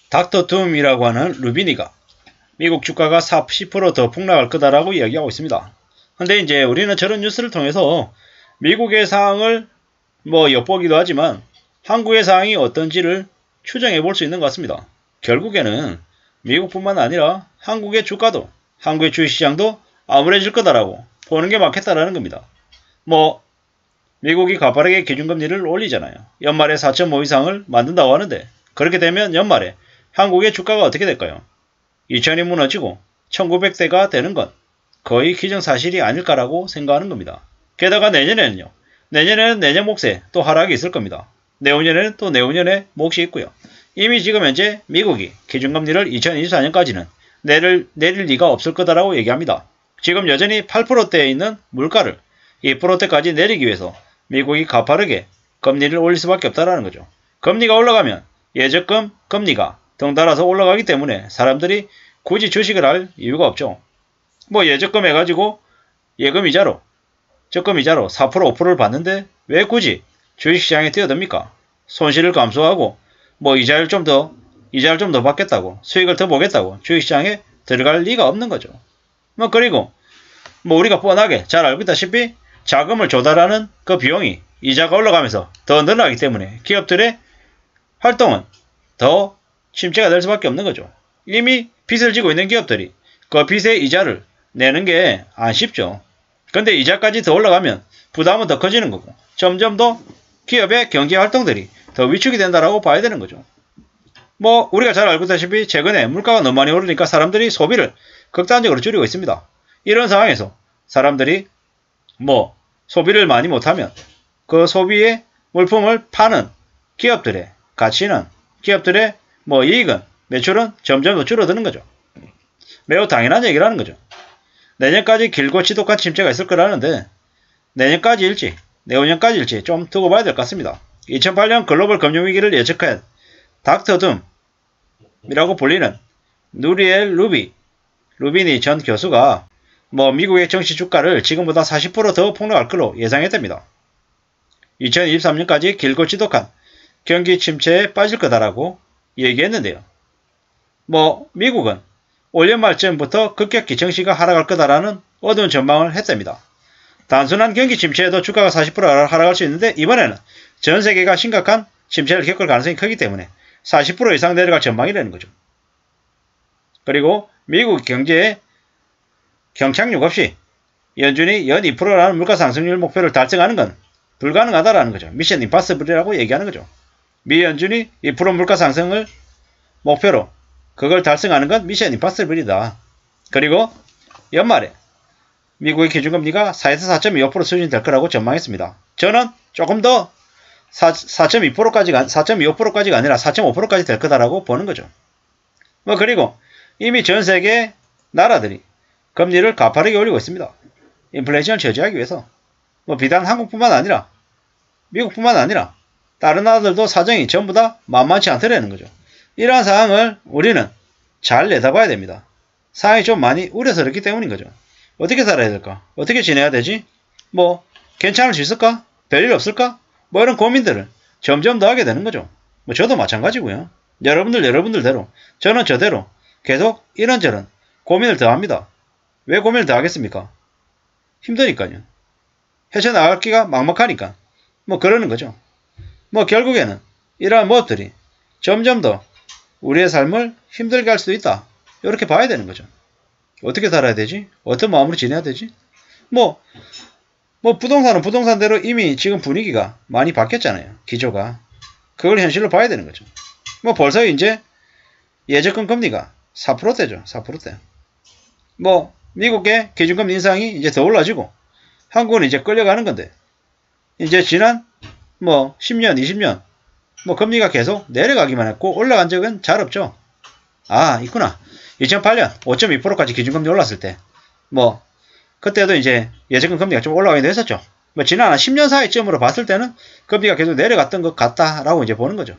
닥터 둠이라고 하는 루비니가 미국 주가가 40%더 폭락할 거다라고 이야기하고 있습니다. 근데 이제 우리는 저런 뉴스를 통해서 미국의 상황을 엿보기도 하지만 한국의 상황이 어떤지를 추정해 볼 수 있는 것 같습니다. 결국에는 미국뿐만 아니라 한국의 주가도, 한국의 주식시장도 암울해질 거다라고 보는 게 맞겠다라는 겁니다. 미국이 가파르게 기준금리를 올리잖아요. 연말에 4.5 이상을 만든다고 하는데 그렇게 되면 연말에 한국의 주가가 어떻게 될까요? 2000이 무너지고 1900대가 되는 건 거의 기정사실이 아닐까라고 생각하는 겁니다. 게다가 내년에는요. 내년에는 내년 몫에 또 하락이 있을 겁니다. 내후년에는 또 내후년에 몫이 있고요. 이미 지금 현재 미국이 기준금리를 2024년까지는 내릴 리가 없을 거다라고 얘기합니다. 지금 여전히 8%대에 있는 물가를 2%대까지 내리기 위해서 미국이 가파르게 금리를 올릴 수밖에 없다라는 거죠. 금리가 올라가면 예적금 금리가 덩달아서 올라가기 때문에 사람들이 굳이 주식을 할 이유가 없죠. 예적금 해가지고 예금이자로 적금이자로 4% 5%를 받는데 왜 굳이 주식시장에 뛰어듭니까? 손실을 감수하고 이자를 좀 더 받겠다고 수익을 더 보겠다고 주식시장에 들어갈 리가 없는 거죠. 그리고 우리가 뻔하게 잘 알고 있다시피 자금을 조달하는 그 비용이 이자가 올라가면서 더 늘어나기 때문에 기업들의 활동은 더 침체가 될 수밖에 없는 거죠. 이미 빚을 지고 있는 기업들이 그 빚의 이자를 내는 게 안 쉽죠. 근데 이자까지 더 올라가면 부담은 더 커지는 거고 점점 더 기업의 경제 활동들이 더 위축이 된다라고 봐야 되는 거죠. 우리가 잘 알고 있다시피 최근에 물가가 너무 많이 오르니까 사람들이 소비를 극단적으로 줄이고 있습니다. 이런 상황에서 사람들이 소비를 많이 못하면 그 소비의 물품을 파는 기업들의 가치는 기업들의 이익은 매출은 점점 더 줄어드는 거죠. 매우 당연한 얘기라는 거죠. 내년까지 길고 지독한 침체가 있을 거라는데 내년까지일지 내후년까지일지 좀 두고 봐야 될 것 같습니다. 2008년 글로벌 금융위기를 예측한 닥터 둠이라고 불리는 누리엘 루비니 전 교수가 미국의 정시 주가를 지금보다 40% 더 폭락할 걸로 예상했답니다. 2023년까지 길고 지독한 경기 침체에 빠질 거다라고 얘기했는데요. 미국은 올 연말쯤부터 급격히 정시가 하락할 거다라는 어두운 전망을 했답니다. 단순한 경기 침체에도 주가가 40% 하락할 수 있는데 이번에는 전 세계가 심각한 침체를 겪을 가능성이 크기 때문에 40% 이상 내려갈 전망이라는 거죠. 그리고 미국 경제의 경착륙 없이 연준이 연 2%라는 물가 상승률 목표를 달성하는 건 불가능하다라는 거죠. 미션 임파서블이라고 얘기하는 거죠. 미 연준이 2% 물가 상승을 목표로 그걸 달성하는 건 미션 임파서블이다. 그리고 연말에 미국의 기준금리가 4에서 4.25% 수준이 될 거라고 전망했습니다. 저는 조금 더 4.25%까지가 아니라 4.5%까지 될 거다라고 보는 거죠. 그리고 이미 전 세계 나라들이 금리를 가파르게 올리고 있습니다. 인플레이션을 저지하기 위해서 비단 한국뿐만 아니라 미국뿐만 아니라 다른 나라들도 사정이 전부 다 만만치 않더라는 거죠. 이러한 상황을 우리는 잘 내다봐야 됩니다. 상황이 좀 많이 우려서 그렇기 때문인 거죠. 어떻게 살아야 될까? 어떻게 지내야 되지? 괜찮을 수 있을까? 별일 없을까? 이런 고민들을 점점 더 하게 되는 거죠. 저도 마찬가지고요. 여러분들대로 저는 저대로 계속 이런저런 고민을 더 합니다. 왜 고민을 더 하겠습니까? 힘드니까요. 헤쳐나가기가 막막하니까 그러는 거죠. 결국에는 이러한 무엇들이 점점 더 우리의 삶을 힘들게 할 수도 있다. 이렇게 봐야 되는 거죠. 어떻게 살아야 되지? 어떤 마음으로 지내야 되지? 부동산은 부동산대로 이미 지금 분위기가 많이 바뀌었잖아요. 기조가. 그걸 현실로 봐야 되는 거죠. 벌써 이제 예적금 금리가 4%대죠. 4%대. 미국의 기준금리 인상이 이제 더 올라지고 한국은 이제 끌려가는 건데 이제 지난 10년, 20년 금리가 계속 내려가기만 했고 올라간 적은 잘 없죠. 있구나. 2008년 5.2%까지 기준금리 올랐을 때 그때도 이제 예적금 금리가 좀 올라가기도 했었죠. 지난 10년 사이쯤으로 봤을 때는 금리가 계속 내려갔던 것 같다라고 이제 보는 거죠.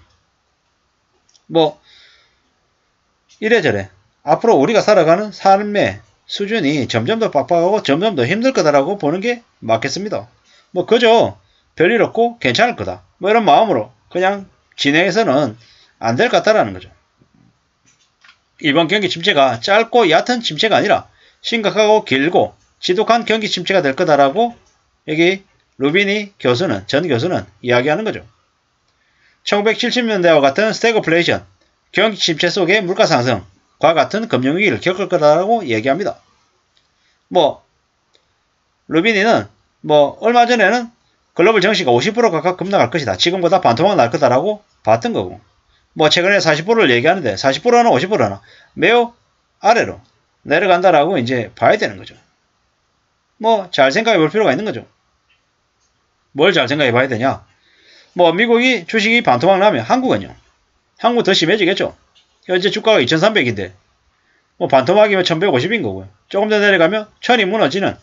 이래저래 앞으로 우리가 살아가는 삶의 수준이 점점 더 빡빡하고 점점 더 힘들 거다라고 보는 게 맞겠습니다. 그저 별일 없고 괜찮을 거다. 이런 마음으로 그냥 진행해서는 안 될 것 같다라는 거죠. 이번 경기 침체가 짧고 얕은 침체가 아니라 심각하고 길고 지독한 경기 침체가 될 거다라고 여기 루비니 교수는, 전 교수는 이야기하는 거죠. 1970년대와 같은 스태그플레이션, 경기 침체 속의 물가 상승과 같은 금융위기를 겪을 거다라고 얘기합니다. 루비니는 얼마 전에는 글로벌 증시가 50% 가까이 급락할 것이다. 지금보다 반토막 날 거다라고 봤던 거고. 최근에 40%를 얘기하는데 40%나 50%나 매우 아래로 내려간다라고 이제 봐야 되는 거죠. 잘 생각해 볼 필요가 있는 거죠. 뭘 잘 생각해 봐야 되냐? 미국이 주식이 반토막 나면 한국은요? 한국 더 심해지겠죠? 현재 주가가 2300인데, 반토막이면 1150인 거고요. 조금 더 내려가면 1000이 무너지는,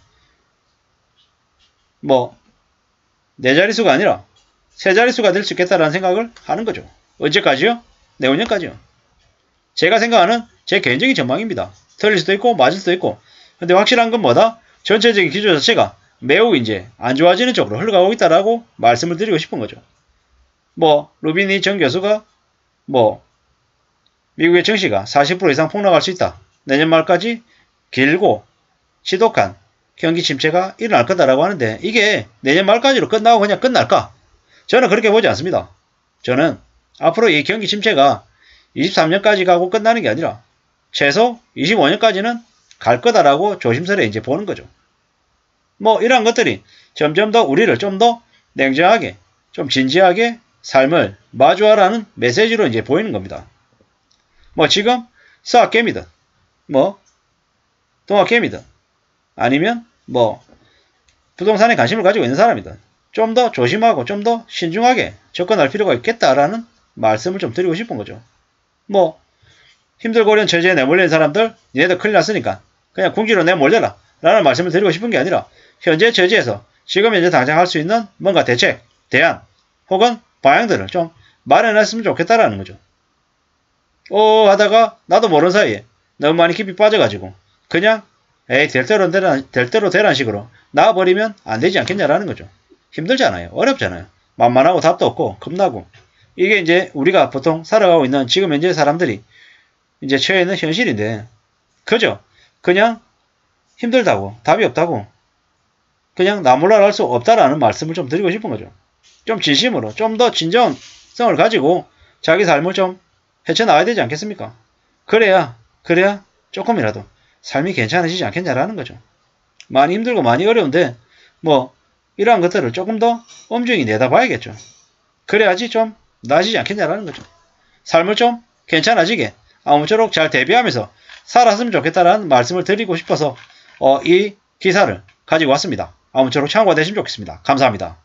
네 자릿수가 아니라 세 자릿수가 될 수 있겠다라는 생각을 하는 거죠. 언제까지요? 내후년까지요. 제가 생각하는 제 개인적인 전망입니다. 틀릴 수도 있고 맞을 수도 있고. 근데 확실한 건 뭐다? 전체적인 기조 자체가 매우 이제 안 좋아지는 쪽으로 흘러가고 있다라고 말씀을 드리고 싶은 거죠. 루비니 전 교수가 미국의 증시가 40% 이상 폭락할 수 있다. 내년 말까지 길고 지독한 경기 침체가 일어날 거다라고 하는데 이게 내년 말까지로 끝나고 그냥 끝날까? 저는 그렇게 보지 않습니다. 저는 앞으로 이 경기 침체가 23년까지 가고 끝나는 게 아니라 최소 25년까지는 갈 거다라고 조심스레 이제 보는 거죠. 이러한 것들이 점점 더 우리를 좀 더 냉정하게, 좀 진지하게 삶을 마주하라는 메시지로 이제 보이는 겁니다. 지금 서학계미든, 동학계미든, 아니면 부동산에 관심을 가지고 있는 사람이든 좀 더 조심하고 좀 더 신중하게 접근할 필요가 있겠다라는 말씀을 좀 드리고 싶은 거죠. 힘들고 어려운 처지에 내몰리는 사람들, 얘네들 큰일 났으니까 그냥 궁지로 내몰려라 라는 말씀을 드리고 싶은 게 아니라 현재 처지에서 지금 현재 당장 할 수 있는 뭔가 대책, 대안 혹은 방향들을 좀 마련했으면 좋겠다라는 거죠. 하다가 나도 모르는 사이에 너무 많이 깊이 빠져가지고 그냥 될 대로 되라는 식으로 나와버리면 안 되지 않겠냐라는 거죠. 힘들잖아요. 어렵잖아요. 만만하고 답도 없고 겁나고 이게 이제 우리가 보통 살아가고 있는 지금 현재 사람들이 이제 처해 있는 현실인데 그죠? 그냥 힘들다고 답이 없다고 그냥 나 몰라라 할 수 없다라는 말씀을 좀 드리고 싶은 거죠. 좀 진심으로 좀 더 진정성을 가지고 자기 삶을 좀 헤쳐나가야 되지 않겠습니까? 그래야 조금이라도 삶이 괜찮아지지 않겠냐라는 거죠. 많이 힘들고 많이 어려운데 이러한 것들을 조금 더 엄중히 내다봐야겠죠. 그래야지 좀 나아지지 않겠냐라는 거죠. 삶을 좀 괜찮아지게 아무쪼록 잘 대비하면서 살았으면 좋겠다라는 말씀을 드리고 싶어서 이 기사를 가지고 왔습니다. 아무쪼록 참고가 되시면 좋겠습니다. 감사합니다.